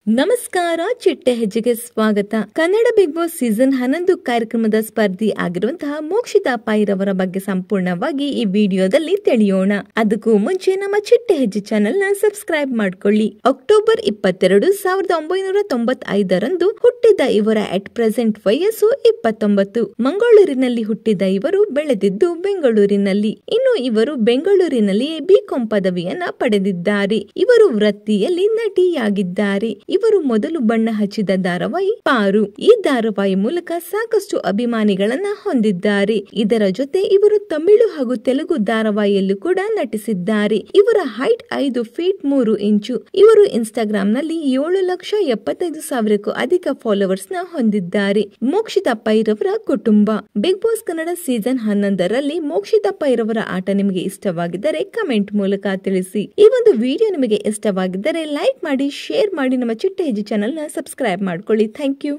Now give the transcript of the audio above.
ನಮಸ್ಕಾರ, ಚಿಟ್ಟೆ ಹೆಜ್ಜೆಗೆ ಸ್ವಾಗತ. ಕನ್ನಡ ಬಿಗ್ ಬಾಸ್ ಸೀಸನ್ 11 ಕಾರ್ಯಕ್ರಮದ ಸ್ಪರ್ಧಿ ಆಗಿರುವಂತಹ ಮೋಕ್ಷಿತಾ ಪೈರವರ ಬಗ್ಗೆ ಸಂಪೂರ್ಣವಾಗಿ ಈ ವಿಡಿಯೋದಲ್ಲಿ ತಿಳಿಯೋಣ. ಅದಕ್ಕೂ ಮುಂಚೆ ನಮ್ಮ ಚಿಟ್ಟೆ ಹೆಜ್ಜೆ ಚಾನೆಲ್ ನ ಸಬ್ಸ್ಕ್ರೈಬ್ ಮಾಡ್ಕೊಳ್ಳಿ. ಅಕ್ಟೋಬರ್ 22, 1995 ಹುಟ್ಟಿದ ಇವರ ಅಟ್ ಪ್ರೆಸೆಂಟ್ ವಯಸ್ಸು 29. ಮಂಗಳೂರಿನಲ್ಲಿ ಹುಟ್ಟಿದ ಇವರು ಬೆಳೆದಿದ್ದು ಬೆಂಗಳೂರಿನಲ್ಲಿ. ಇನ್ನು ಇವರು ಬೆಂಗಳೂರಿನಲ್ಲಿ ಬಿಕಾಂ ಪದವಿಯನ್ನ ಪಡೆದಿದ್ದಾರೆ. ಇವರು ವೃತ್ತಿಯಲ್ಲಿ ನಟಿಯಾಗಿದ್ದಾರೆ. ಇವರು ಮೊದಲು ಬಣ್ಣ ಹಚ್ಚಿದ ಧಾರಾವಾಹಿ ಪಾರು. ಈ ಧಾರಾವಾಹಿ ಮೂಲಕ ಸಾಕಷ್ಟು ಅಭಿಮಾನಿಗಳನ್ನ ಹೊಂದಿದ್ದಾರೆ. ಇದರ ಜೊತೆ ಇವರು ತಮಿಳು ಹಾಗೂ ತೆಲುಗು ಧಾರಾವಾಹಿಯಲ್ಲೂ ಕೂಡ ನಟಿಸಿದ್ದಾರೆ. ಇವರ ಹೈಟ್ 5 ಫೀಟ್ 3 ಇಂಚು. ಇವರು ಇನ್ಸ್ಟಾಗ್ರಾಮ್ ನಲ್ಲಿ 7,75,000ಕ್ಕೂ ಅಧಿಕ ಫಾಲೋವರ್ಸ್ ನ ಹೊಂದಿದ್ದಾರೆ. ಮೋಕ್ಷಿತಾ ಪೈರವರ ಕುಟುಂಬ. ಬಿಗ್ ಬಾಸ್ ಕನ್ನಡ ಸೀಸನ್ 11ರಲ್ಲಿ ಮೋಕ್ಷಿತಾ ಪೈರವರ ಆಟ ನಿಮಗೆ ಇಷ್ಟವಾಗಿದ್ದರೆ ಕಮೆಂಟ್ ಮೂಲಕ ತಿಳಿಸಿ. ಈ ಒಂದು ವಿಡಿಯೋ ನಿಮಗೆ ಇಷ್ಟವಾಗಿದ್ದರೆ ಲೈಕ್ ಮಾಡಿ, ಶೇರ್ ಮಾಡಿ, ನಮ್ಮ ಚಿಟ್ಟೆ ಹೆಜ್ಜೆ ಚಾನೆಲ್ ನ ಸಬ್ಸ್ಕ್ರೈಬ್ ಮಾಡ್ಕೊಳ್ಳಿ. Thank you.